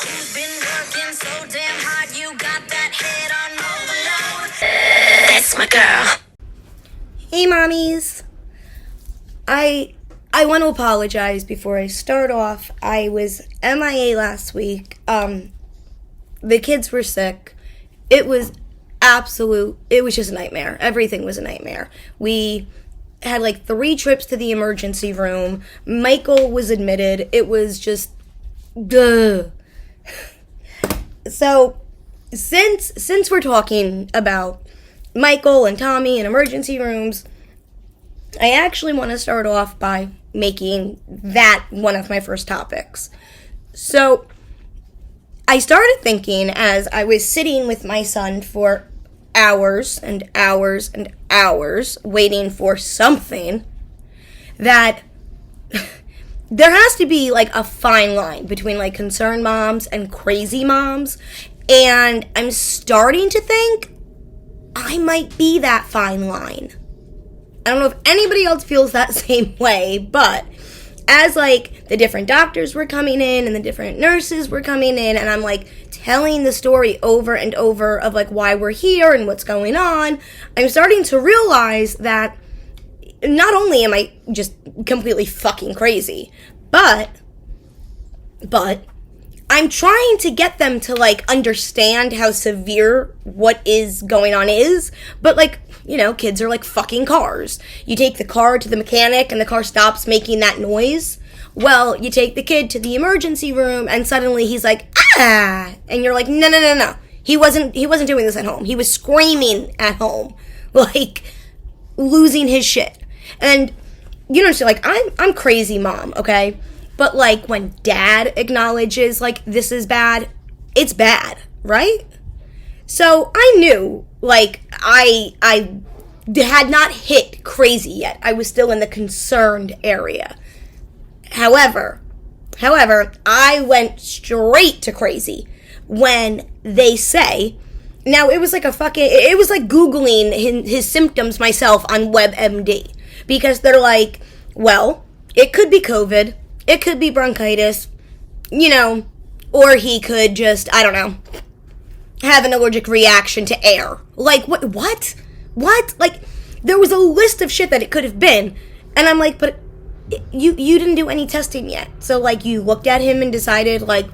Who's been working so damn hard? You got that head on overload. That's my girl. Hey, mommies. I want to apologize before I start off. I was MIA last week. The kids were sick. It was just a nightmare. Everything was a nightmare. We had like 3 trips to the emergency room. Michael was admitted. It was just, duh. So, since we're talking about Michael and Tommy and emergency rooms, I actually want to start off by making that one of my first topics. So, I started thinking as I was sitting with my son for hours and hours and hours waiting for something that there has to be like a fine line between like concerned moms and crazy moms, and I'm starting to think I might be that fine line. I don't know if anybody else feels that same way, but as like the different doctors were coming in and the different nurses were coming in, and I'm like telling the story over and over of like why we're here and what's going on, I'm starting to realize that not only am I just completely fucking crazy, but I'm trying to get them to like understand how severe what is going on is, but like, you know, kids are like fucking cars. You take the car to the mechanic and the car stops making that noise. Well, you take the kid to the emergency room and suddenly he's like, ah, and you're like, no. He wasn't doing this at home. He was screaming at home, like losing his shit. And you know, so like I'm crazy mom, okay? But like when dad acknowledges like this is bad, it's bad, right? So I knew like I had not hit crazy yet. I was still in the concerned area. However, I went straight to crazy when they say, now it was like Googling his symptoms myself on WebMD, because they're like, well, it could be COVID, it could be bronchitis, you know, or he could just, I don't know, have an allergic reaction to air. Like, what? Like, there was a list of shit that it could have been, and I'm like, but you didn't do any testing yet. So, like, you looked at him and decided, like,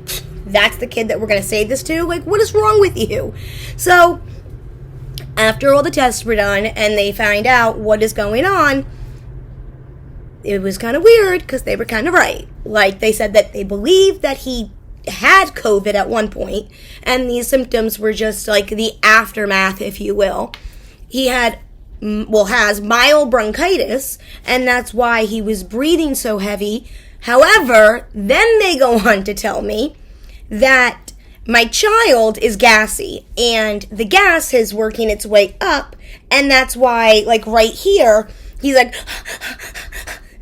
that's the kid that we're going to say this to? Like, what is wrong with you? So, after all the tests were done and they find out what is going on, it was kind of weird because they were kind of right. Like, they said that they believed that he had COVID at one point, and these symptoms were just like the aftermath, if you will. He has mild bronchitis, and that's why he was breathing so heavy. However, then they go on to tell me that my child is gassy, and the gas is working its way up, and that's why, like, right here, he's like,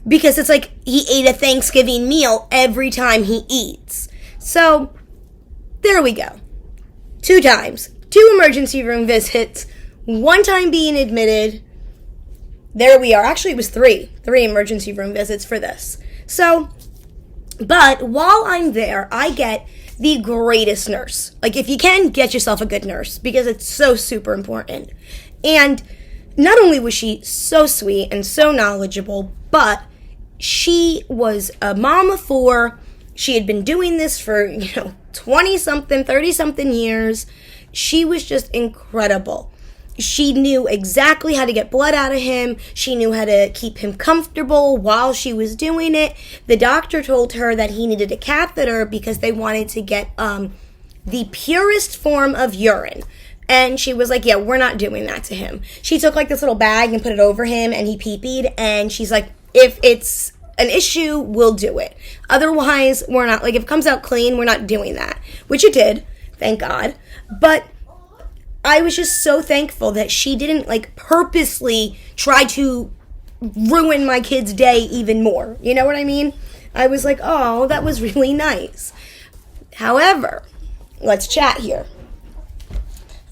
because it's like he ate a Thanksgiving meal every time he eats. So, there we go. 2 times. 2 emergency room visits. 1 time being admitted. There we are. Actually, it was 3. 3 emergency room visits for this. So, but while I'm there, I get the greatest nurse. Like, if you can, get yourself a good nurse, because it's so super important. And not only was she so sweet and so knowledgeable, but she was a mom of 4. She had been doing this for, 20-something, 30-something years. She was just incredible. She knew exactly how to get blood out of him. She knew how to keep him comfortable while she was doing it. The doctor told her that he needed a catheter because they wanted to get the purest form of urine. And she was like, yeah, we're not doing that to him. She took like this little bag and put it over him, and he pee-peed. And she's like, if it's an issue, we'll do it. Otherwise, we're not, like, if it comes out clean, we're not doing that. Which it did, thank God. But I was just so thankful that she didn't, like, purposely try to ruin my kid's day even more. You know what I mean? I was like, oh, that was really nice. However, let's chat here.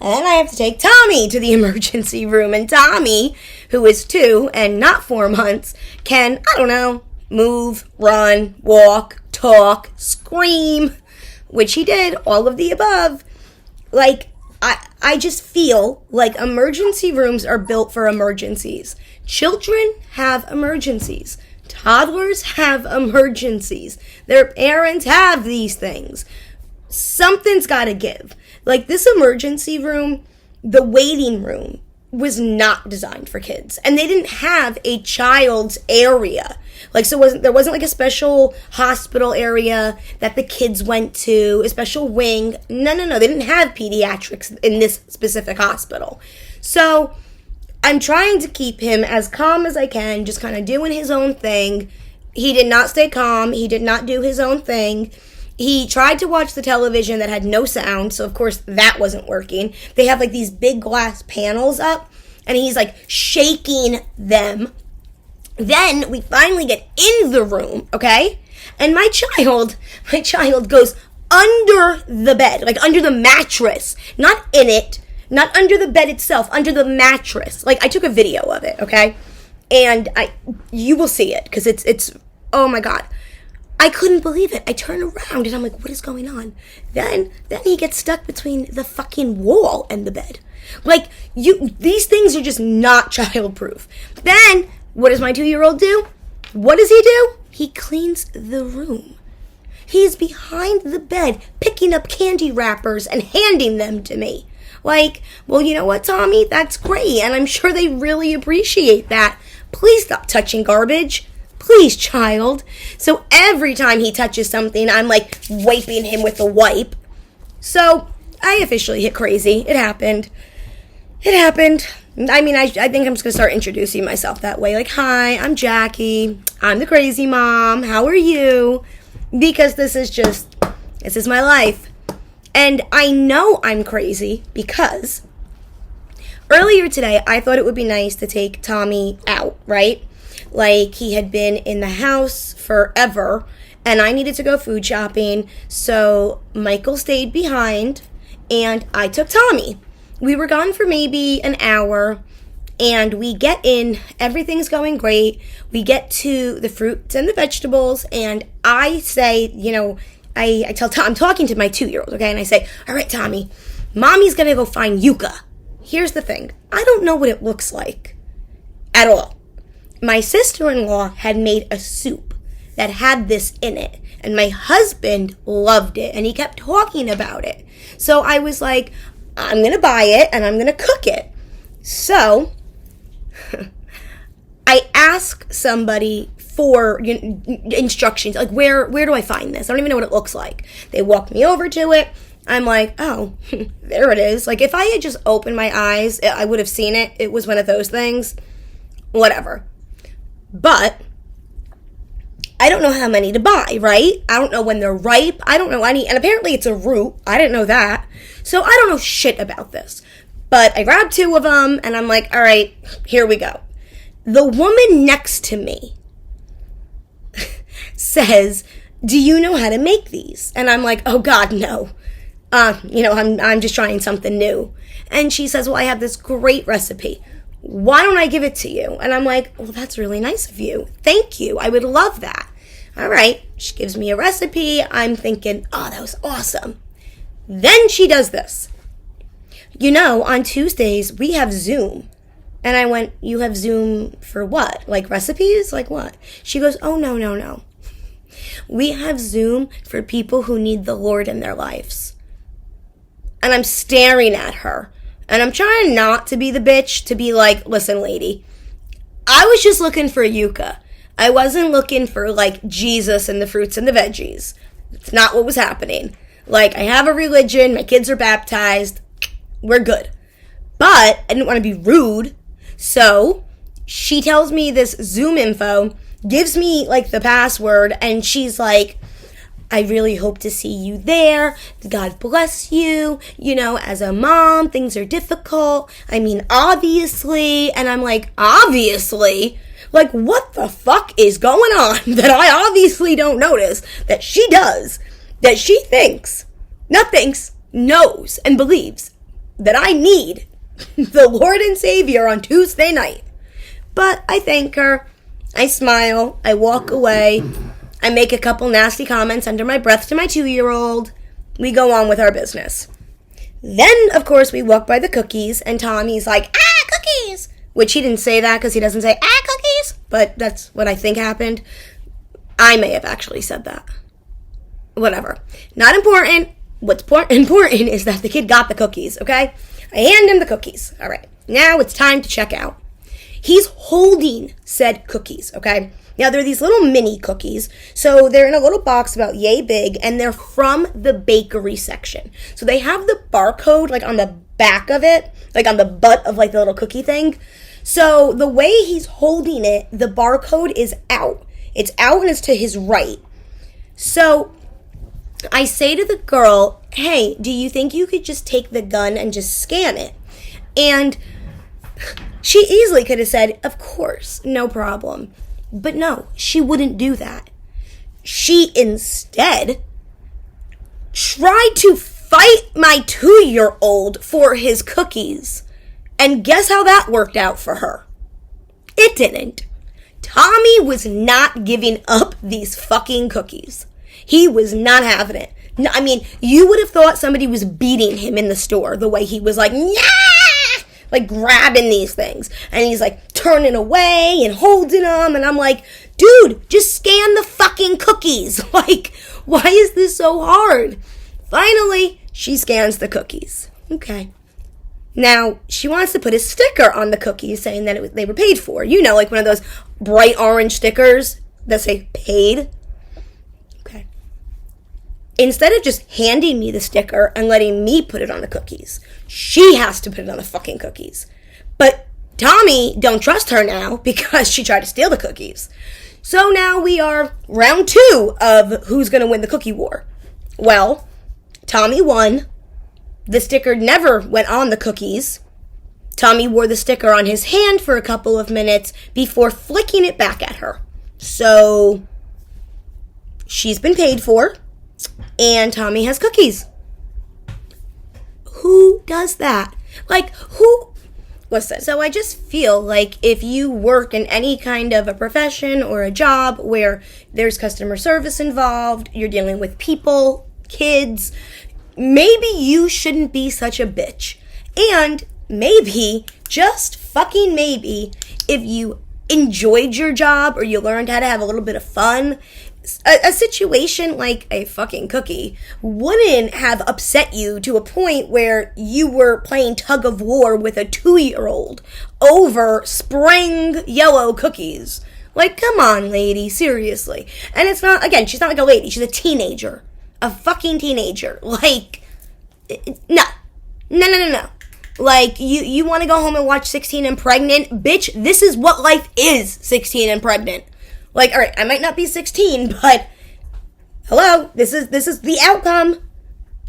And then I have to take Tommy to the emergency room. And Tommy, who is 2 and not 4 months, can, I don't know, move, run, walk, talk, scream, which he did, all of the above, like, I just feel like emergency rooms are built for emergencies. Children have emergencies. Toddlers have emergencies. Their parents have these things. Something's got to give. Like, this emergency room, the waiting room, was not designed for kids. And they didn't have a child's area. Like, so there wasn't like a special hospital area that the kids went to, a special wing. No. They didn't have pediatrics in this specific hospital. So I'm trying to keep him as calm as I can, just kind of doing his own thing. He did not stay calm. He did not do his own thing. He tried to watch the television that had no sound, so of course that wasn't working. They have like these big glass panels up, and he's like shaking them. Then we finally get in the room, okay? And my child goes under the bed, like under the mattress, not in it, not under the bed itself, under the mattress. Like, I took a video of it, okay? And you will see it, because it's, oh my God. I couldn't believe it. I turn around and I'm like, what is going on? Then he gets stuck between the fucking wall and the bed. Like, these things are just not childproof. Then, what does my 2-year-old do? What does he do? He cleans the room. He's behind the bed, picking up candy wrappers and handing them to me. Like, well, you know what, Tommy? That's great, and I'm sure they really appreciate that. Please stop touching garbage. Please, child. So every time he touches something, I'm like wiping him with a wipe. So I officially hit crazy. It happened. I mean, I think I'm just going to start introducing myself that way. Like, hi, I'm Jackie. I'm the crazy mom. How are you? Because this is my life. And I know I'm crazy because earlier today, I thought it would be nice to take Tommy out, right? Like, he had been in the house forever, and I needed to go food shopping, so Michael stayed behind, and I took Tommy. We were gone for maybe an hour, and we get in, everything's going great. We get to the fruits and the vegetables, and I say, I tell Tom, I'm talking to my 2-year-old, okay, and I say, all right, Tommy, Mommy's gonna go find yucca. Here's the thing, I don't know what it looks like at all. My sister-in-law had made a soup that had this in it, and my husband loved it, and he kept talking about it. So I was like, I'm going to buy it, and I'm going to cook it. So I ask somebody for instructions, like, where do I find this? I don't even know what it looks like. They walk me over to it. I'm like, oh, there it is. Like, if I had just opened my eyes, I would have seen it. It was one of those things. Whatever. But I don't know how many to buy, right? I don't know when they're ripe. I don't know any, and apparently it's a root. I didn't know that. So I don't know shit about this. But I grabbed 2 of them, and I'm like, all right, here we go. The woman next to me says, do you know how to make these? And I'm like, oh God, no. I'm just trying something new. And she says, well, I have this great recipe. Why don't I give it to you? And I'm like, well, that's really nice of you. Thank you. I would love that. All right. She gives me a recipe. I'm thinking, oh, that was awesome. Then she does this. On Tuesdays, we have Zoom. And I went, you have Zoom for what? Like recipes? Like what? She goes, oh, no. We have Zoom for people who need the Lord in their lives. And I'm staring at her. And I'm trying not to be the bitch, to be like, listen, lady, I was just looking for yucca. I wasn't looking for, like, Jesus and the fruits and the veggies. It's not what was happening. Like, I have a religion, my kids are baptized, we're good. But I didn't want to be rude, so she tells me this Zoom info, gives me, like, the password, and she's like, I really hope to see you there. God bless you. As a mom, things are difficult. I mean, obviously. And I'm like, obviously? Like, what the fuck is going on that I obviously don't notice that she does, that she knows and believes that I need the Lord and Savior on Tuesday night. But I thank her. I smile. I walk away. I make a couple nasty comments under my breath to my 2-year-old, We go on with our business. Then, of course, we walk by the cookies, and Tommy's like, cookies! Which he didn't say that because he doesn't say, cookies! But that's what I think happened. I may have actually said that. Whatever. Not important. What's important is that the kid got the cookies, okay? I hand him the cookies. All right. Now it's time to check out. He's holding said cookies, okay? Now, they're these little mini cookies, so they're in a little box about yay big, and they're from the bakery section. So they have the barcode, like, on the back of it, like, on the butt of, like, the little cookie thing. So the way he's holding it, the barcode is out. It's out and it's to his right. So I say to the girl, hey, do you think you could just take the gun and just scan it? And she easily could have said, of course, no problem. But no, she wouldn't do that. She instead tried to fight my 2-year-old for his cookies. And guess how that worked out for her? It didn't. Tommy was not giving up these fucking cookies. He was not having it. No, I mean, you would have thought somebody was beating him in the store the way he was like, yeah! Like grabbing these things. And he's like turning away and holding them. And I'm like, dude, just scan the fucking cookies. Like, why is this so hard? Finally, she scans the cookies. Okay. Now, she wants to put a sticker on the cookies saying that they were paid for. You know, like one of those bright orange stickers that say paid. Okay. Instead of just handing me the sticker and letting me put it on the cookies, she has to put it on the fucking cookies. But Tommy don't trust her now because she tried to steal the cookies. So now we are round 2 of who's going to win the cookie war. Well, Tommy won. The sticker never went on the cookies. Tommy wore the sticker on his hand for a couple of minutes before flicking it back at her. So, she's been paid for, and Tommy has cookies. Who does that? Like, who? Listen, so I just feel like if you work in any kind of a profession or a job where there's customer service involved, you're dealing with people, kids, maybe you shouldn't be such a bitch. And maybe, just fucking maybe, if you enjoyed your job or you learned how to have a little bit of fun, a situation like a fucking cookie wouldn't have upset you to a point where you were playing tug of war with a 2-year-old over spring yellow cookies. Like, come on, lady, seriously. And it's not, again, she's not like a lady, she's a teenager. A fucking teenager. Like, no. Like, you want to go home and watch 16 and Pregnant? Bitch, this is what life is, 16 and Pregnant. Like, alright, I might not be 16, but, hello, this is the outcome.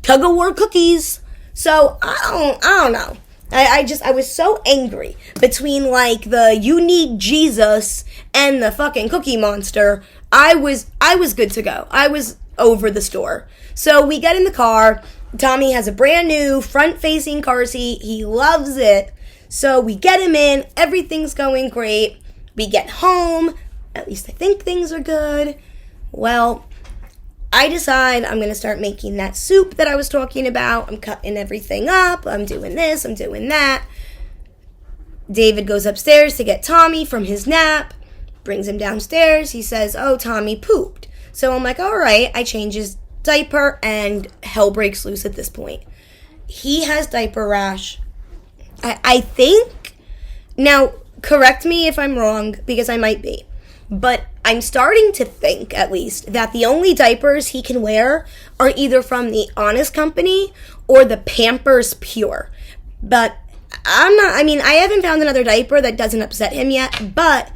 Tug of war cookies. So, I don't know. I was so angry between, like, the you need Jesus and the fucking cookie monster. I was good to go. I was over the store. So we get in the car. Tommy has a brand new front-facing car seat. He loves it. So we get him in. Everything's going great. We get home. At least I think things are good. Well, I decide I'm going to start making that soup that I was talking about. I'm cutting everything up. I'm doing this. I'm doing that. David goes upstairs to get Tommy from his nap. Brings him downstairs. He says, oh, Tommy pooped. So I'm like, all right. I change his diaper, and hell breaks loose at this point. He has diaper rash. I think, now, correct me if I'm wrong, because I might be, but I'm starting to think, at least, that the only diapers he can wear are either from the Honest Company or the Pampers Pure. But I haven't found another diaper that doesn't upset him yet, but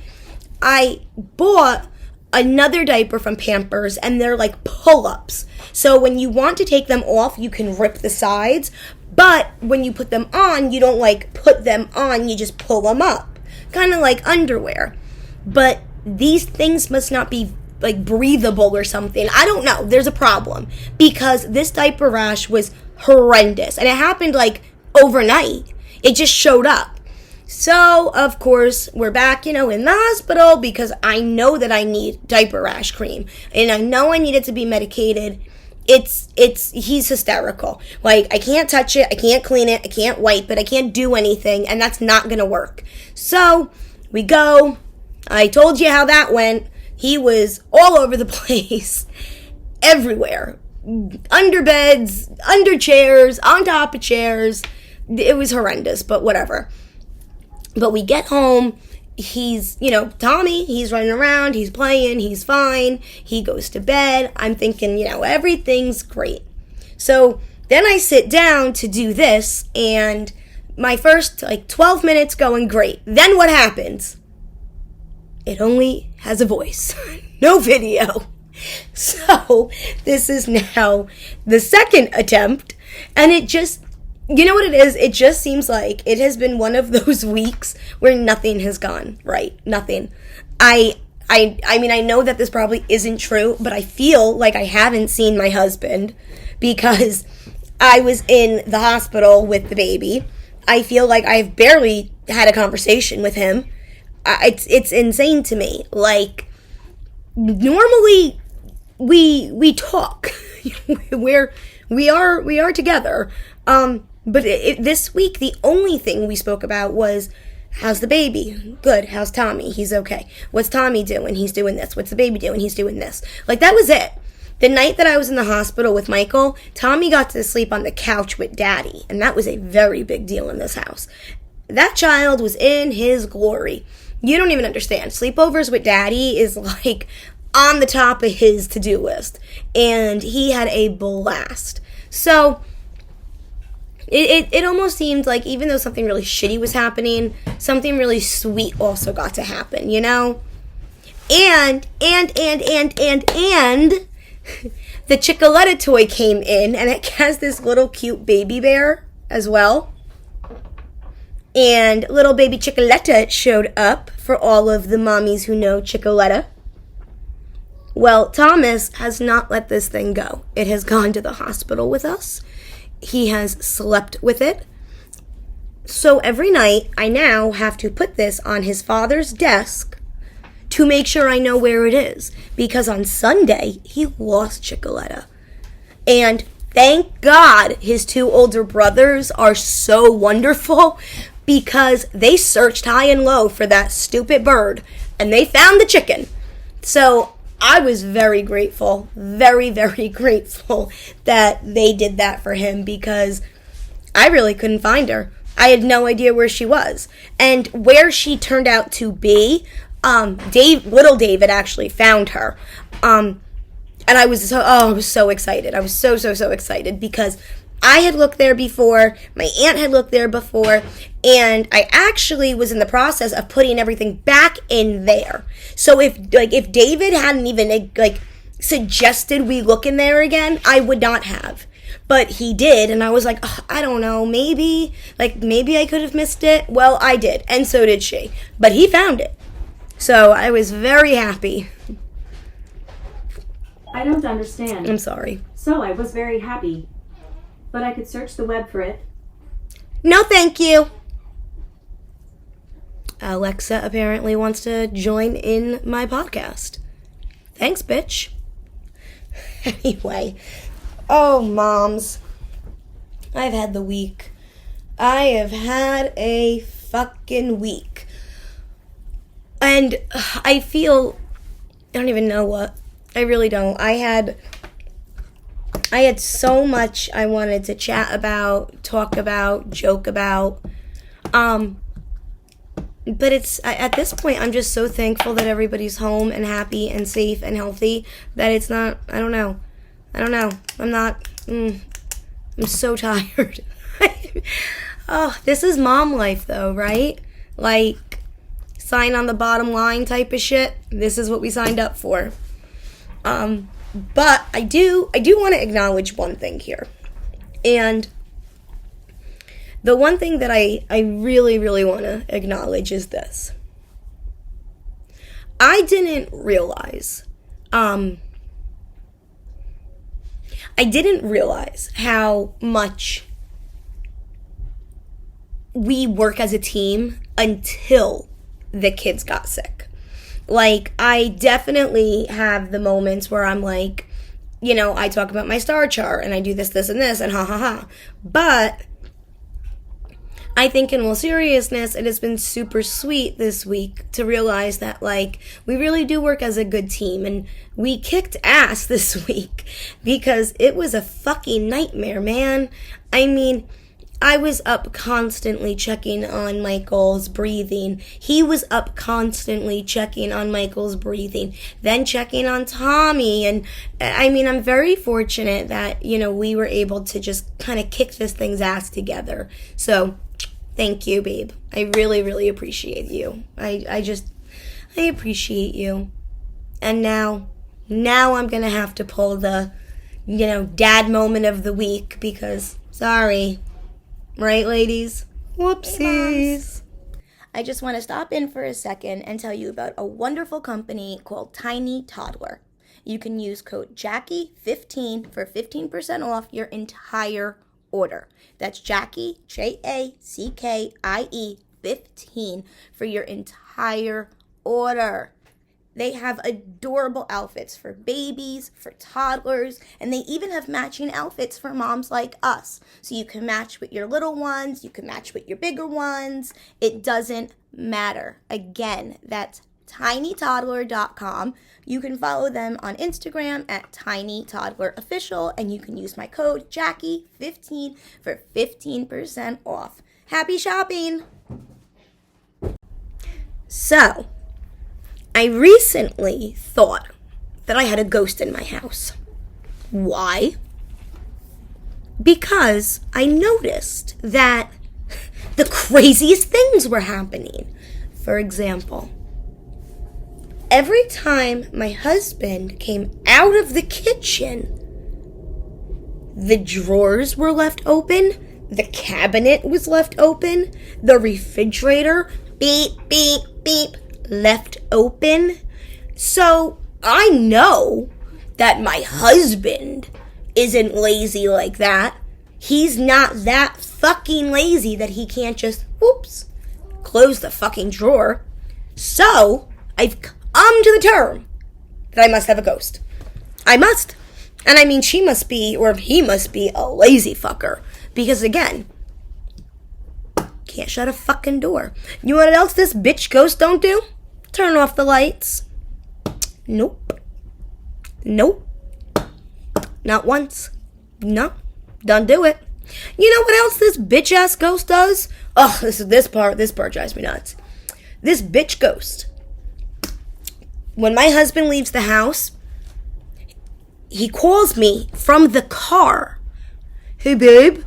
I bought another diaper from Pampers, and they're like pull-ups. So when you want to take them off, you can rip the sides, but when you put them on, you don't like put them on, you just pull them up. Kind of like underwear. But these things must not be like breathable or something. I don't know. There's a problem. Because this diaper rash was horrendous. And it happened like overnight. It just showed up. So, of course, we're back, in the hospital because I know that I need diaper rash cream. And I know I need it to be medicated. he's hysterical. Like, I can't touch it, I can't clean it, I can't wipe it, I can't do anything, and that's not gonna work. So we go. I told you how that went. He was all over the place, everywhere, under beds, under chairs, on top of chairs. It was horrendous, but whatever. But we get home. He's, Tommy, he's running around, he's playing, he's fine. He goes to bed. I'm thinking, everything's great. So then I sit down to do this, and my first, 12 minutes going great. Then what happens? It only has a voice, no video. So this is now the second attempt, and it just, you know what it is? It just seems like it has been one of those weeks where nothing has gone right. Nothing. I mean, I know that this probably isn't true, but I feel like I haven't seen my husband because I was in the hospital with the baby. I feel like I've barely had a conversation with him. It's insane to me. Like, normally we talk. we are together. But this week, the only thing we spoke about was, how's the baby? Good. How's Tommy? He's okay. What's Tommy doing? He's doing this. What's the baby doing? He's doing this. Like, that was it. The night that I was in the hospital with Michael, Tommy got to sleep on the couch with Daddy, and that was a very big deal in this house. That child was in his glory. You don't even understand. Sleepovers with Daddy is like on the top of his to-do list, and he had a blast. So it almost seemed like, even though something really shitty was happening, something really sweet also got to happen, And the Chickaletta toy came in, and it has this little cute baby bear as well. And little baby Chickaletta showed up for all of the mommies who know Chickaletta. Well, Thomas has not let this thing go. It has gone to the hospital with us. He has slept with it. So every night, I now have to put this on his father's desk to make sure I know where it is. Because on Sunday, he lost Chickaletta. And thank God his two older brothers are so wonderful, because they searched high and low for that stupid bird, and they found the chicken. So I was very grateful, very, very grateful that they did that for him, because I really couldn't find her. I had no idea where she was. And where she turned out to be, little David actually found her. And I was so excited. I was so excited, because I had looked there before, my aunt had looked there before, and I actually was in the process of putting everything back in there. So if David hadn't even suggested we look in there again, I would not have. But he did, and I was like, I don't know, maybe I could have missed it. Well, I did, and so did she. But he found it. So I was very happy. I don't understand. I'm sorry. So I was very happy. But I could search the web for it. No, thank you. Alexa apparently wants to join in my podcast. Thanks, bitch. Anyway. Oh, moms. I've had the week. I have had a fucking week. And I don't even know what. I really don't. I had so much I wanted to chat about, talk about, joke about. But it's, at this point, I'm just so thankful that everybody's home and happy and safe and healthy that it's not, I don't know. I'm so tired. Oh, this is mom life though, right? Like, sign on the bottom line type of shit. This is what we signed up for. But I do want to acknowledge one thing here. And the one thing that I really, really want to acknowledge is this. I didn't realize how much we work as a team until the kids got sick. Like, I definitely have the moments where I'm like, I talk about my star chart and I do this, and this, and ha ha ha. But I think in all seriousness, it has been super sweet this week to realize that, we really do work as a good team. And we kicked ass this week because it was a fucking nightmare, man. I mean, I was up constantly checking on Michael's breathing. He was up constantly checking on Michael's breathing. Then checking on Tommy. And I mean, I'm very fortunate that, we were able to just kind of kick this thing's ass together. So, thank you, babe. I really, really appreciate you. I appreciate you. And now I'm going to have to pull the, dad moment of the week because, sorry. Right, ladies? Whoopsies. I just want to stop in for a second and tell you about a wonderful company called Tiny Toddler. You can use code Jackie15 for 15% off your entire order. That's Jackie, Jackie, 15 for your entire order. They have adorable outfits for babies, for toddlers, and they even have matching outfits for moms like us. So you can match with your little ones, you can match with your bigger ones. It doesn't matter. Again, that's tinytoddler.com. You can follow them on Instagram at tinytoddlerofficial, and you can use my code Jackie15 for 15% off. Happy shopping! So, I recently thought that I had a ghost in my house. Why? Because I noticed that the craziest things were happening. For example, every time my husband came out of the kitchen, the drawers were left open, the cabinet was left open, the refrigerator, beep, beep, beep, left open. So I know that my husband isn't lazy like that. He's not that fucking lazy that he can't just, close the fucking drawer. So I've come to the term that I must have a ghost. I must. And I mean, she must be, or he must be, a lazy fucker. Because again, can't shut a fucking door. You know what else this bitch ghost don't do? Turn off the lights. Nope. Not once. No. Don't do it. You know what else this bitch ass ghost does? Oh, this part drives me nuts. This bitch ghost. When my husband leaves the house, he calls me from the car. Hey babe,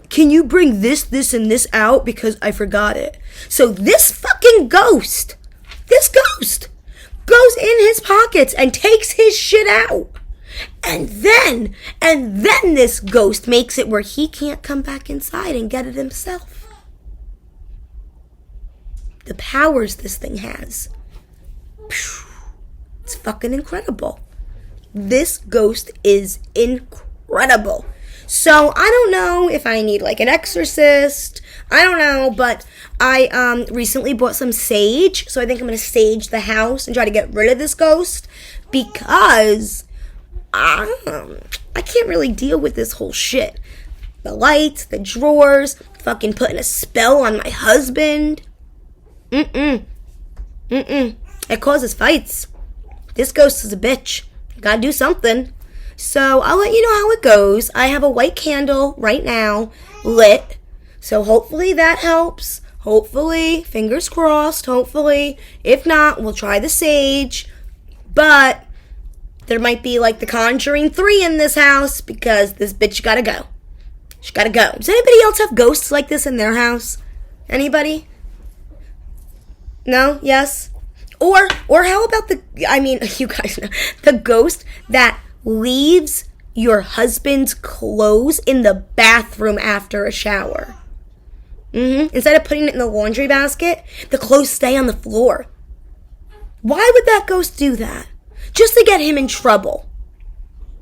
can you bring this, and this out because I forgot it? So this fucking ghost goes in his pockets and takes his shit out. And then this ghost makes it where he can't come back inside and get it himself. The powers this thing has. It's fucking incredible. This ghost is incredible. So I don't know if I need an exorcist. I don't know, but I recently bought some sage. So I think I'm going to sage the house and try to get rid of this ghost because I can't really deal with this whole shit. The lights, the drawers, fucking putting a spell on my husband. It causes fights. This ghost is a bitch. Gotta do something. So I'll let you know how it goes. I have a white candle right now lit. So hopefully that helps. Hopefully, fingers crossed, hopefully. If not, we'll try the sage. But there might be the Conjuring 3 in this house because this bitch gotta go. She gotta go. Does anybody else have ghosts like this in their house? Anybody? No? Yes? Or how about you guys know, the ghost that leaves your husband's clothes in the bathroom after a shower. Instead of putting it in the laundry basket, the clothes stay on the floor. Why would that ghost do that? Just to get him in trouble.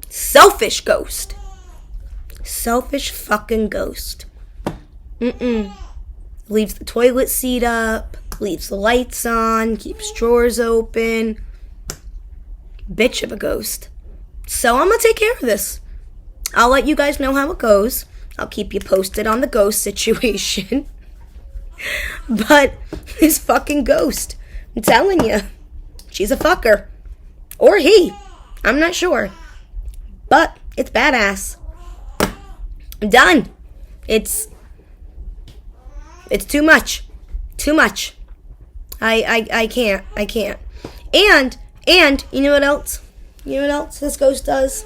Selfish ghost. Selfish fucking ghost. Leaves the toilet seat up, leaves the lights on, keeps drawers open. Bitch of a ghost. So I'm going to take care of this. I'll let you guys know how it goes. I'll keep you posted on the ghost situation. But this fucking ghost, I'm telling you, she's a fucker. Or he. I'm not sure. But it's badass. I'm done. It's too much. Too much. I can't. And you know what else? You know what else this ghost does?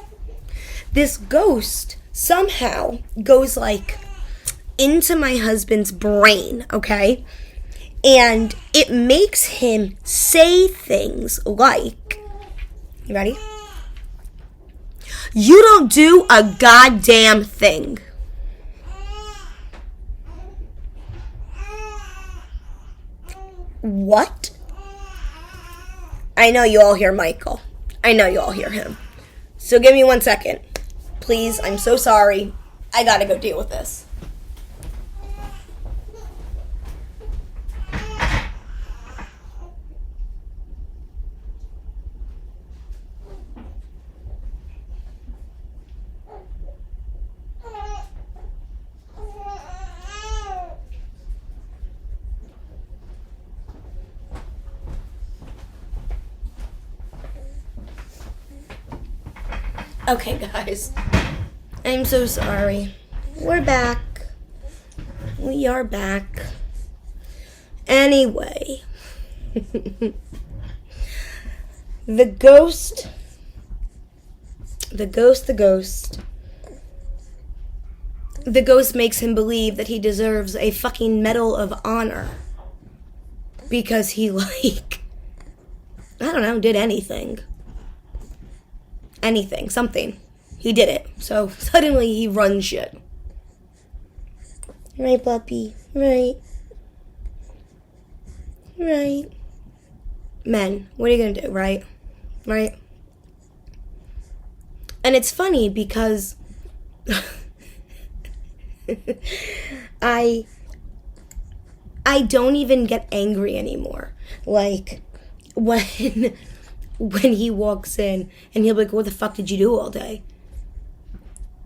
This ghost somehow goes like into my husband's brain, okay? And it makes him say things like, you ready? You don't do a goddamn thing. What? I know you all hear Michael. I know you all hear him. So give me 1 second. Please, I'm so sorry. I gotta go deal with this. Okay, guys. I'm so sorry. We're back. We are back. Anyway. The ghost. The ghost makes him believe that he deserves a fucking Medal of Honor. Because he, like, I don't know, did anything. Anything, something. He did it. So suddenly he runs shit. Right, puppy? Right. Men, what are you gonna do, right? Right? And it's funny because I don't even get angry anymore. Like, when he walks in and he'll be like, what the fuck did you do all day?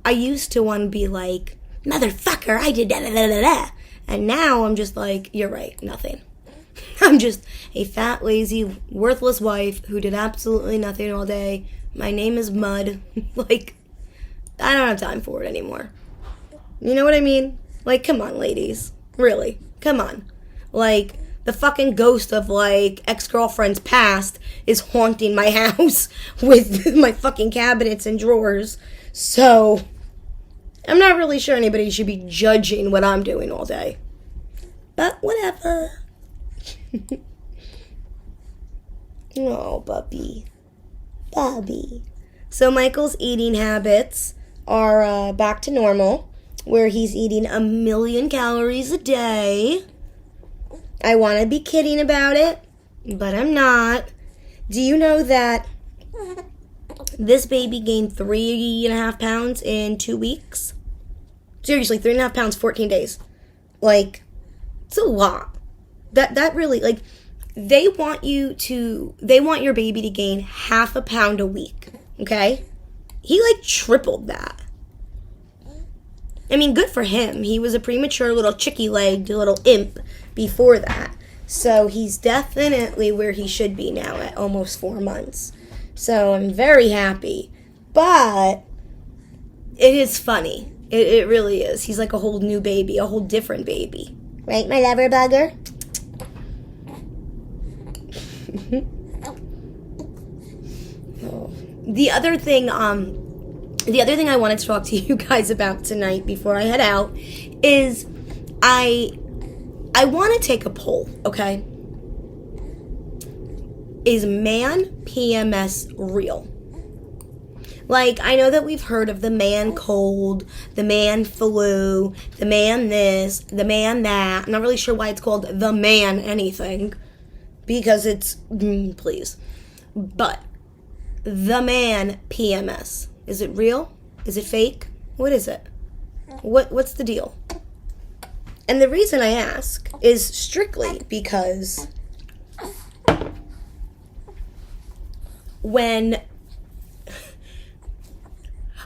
I used to want to be like, motherfucker, I did da da da da da. And now I'm just like, you're right, nothing. I'm just a fat, lazy, worthless wife who did absolutely nothing all day. My name is Mud. Like, I don't have time for it anymore. You know what I mean? Like, come on, ladies. Really, come on. Like, the fucking ghost of, like, ex-girlfriend's past is haunting my house with my fucking cabinets and drawers. So, I'm not really sure anybody should be judging what I'm doing all day. But whatever. Oh, puppy. Bobby. So, Michael's eating habits are back to normal, where he's eating 1,000,000 calories a day. I want to be kidding about it, but I'm not. Do you know that this baby gained 3.5 pounds in 2 weeks? Seriously, 3.5 pounds, 14 days. Like, it's a lot. That really, like, they want your baby to gain 0.5 pound a week, okay? He, like, tripled that. I mean, good for him. He was a premature little chicky-legged little imp before that. So he's definitely where he should be now at almost 4 months. So I'm very happy. But it is funny. It really is. He's like a whole new baby, a whole different baby. Right, my lover bugger? Oh. The other thing I wanted to talk to you guys about tonight before I head out is I want to take a poll, okay? Is man PMS real? Like, I know that we've heard of the man cold, the man flu, the man this, the man that. I'm not really sure why it's called the man anything. Because it's, please. But, the man PMS. Is it real? Is it fake? What is it? What's the deal? And the reason I ask is strictly because when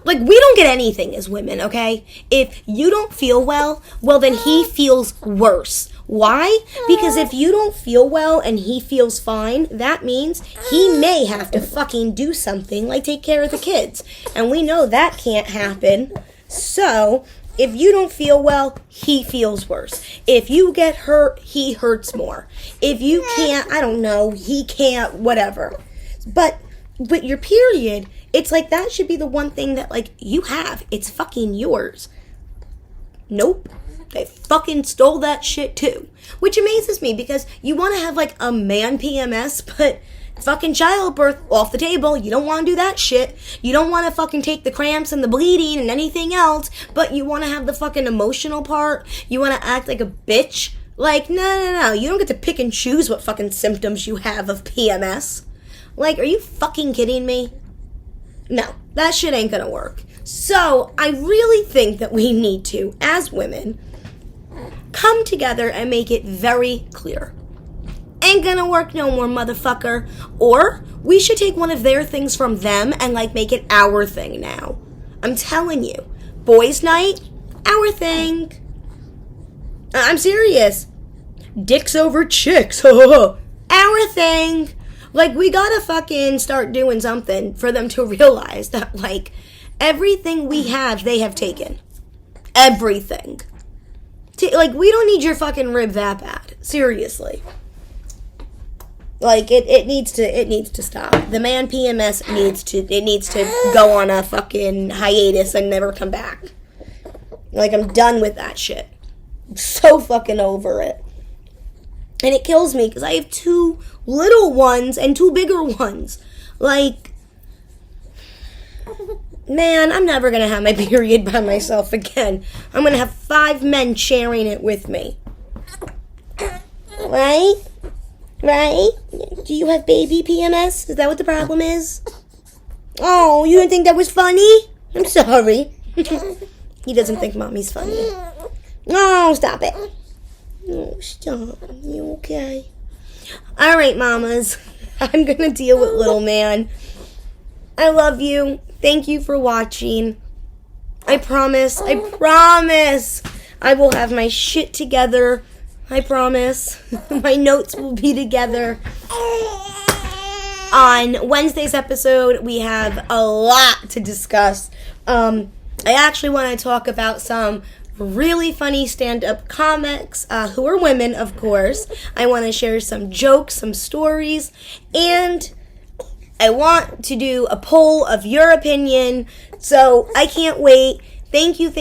Like, we don't get anything as women, okay? If you don't feel well, well, then he feels worse. Why? Because if you don't feel well and he feels fine, that means he may have to fucking do something like take care of the kids. And we know that can't happen. So, if you don't feel well, he feels worse. If you get hurt, he hurts more. If you can't, I don't know, he can't, whatever. But your period, it's like that should be the one thing that, like, you have. It's fucking yours. Nope. They fucking stole that shit too. Which amazes me because you want to have, like, a man PMS, but fucking childbirth off the table. You don't want to do that shit. You don't want to fucking take the cramps and the bleeding and anything else, but you want to have the fucking emotional part. You want to act like a bitch. Like, no. You don't get to pick and choose what fucking symptoms you have of PMS. Like, are you fucking kidding me? No, that shit ain't gonna work. So, I really think that we need to, as women, come together and make it very clear. Ain't gonna work no more, motherfucker. Or, we should take one of their things from them and, like, make it our thing now. I'm telling you. Boys' night, our thing. I'm serious. Dicks over chicks, our thing. Like, we gotta fucking start doing something for them to realize that, like, everything we have, they have taken. Everything. Like, we don't need your fucking rib that bad. Seriously. Like, it needs to stop. The man PMS needs to go on a fucking hiatus and never come back. Like, I'm done with that shit. I'm so fucking over it. And it kills me because I have 2 little ones and 2 bigger ones. Like, man, I'm never going to have my period by myself again. I'm going to have 5 men sharing it with me. Right? Right? Do you have baby PMS? Is that what the problem is? Oh, you didn't think that was funny? I'm sorry. He doesn't think mommy's funny. No, stop it. Oh, stop. You okay? Alright, mamas. I'm gonna deal with little man. I love you. Thank you for watching. I promise I will have my shit together. I promise. My notes will be together. On Wednesday's episode, we have a lot to discuss. I actually want to talk about some really funny stand-up comics who are women, of course. I want to share some jokes, some stories, and I want to do a poll of your opinion, so I can't wait. Thank you.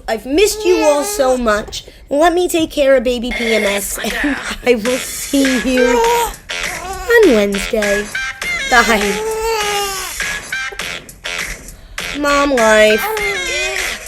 I've missed you all so much. Let me take care of baby PMS, and I will see you on Wednesday. Bye. Mom life.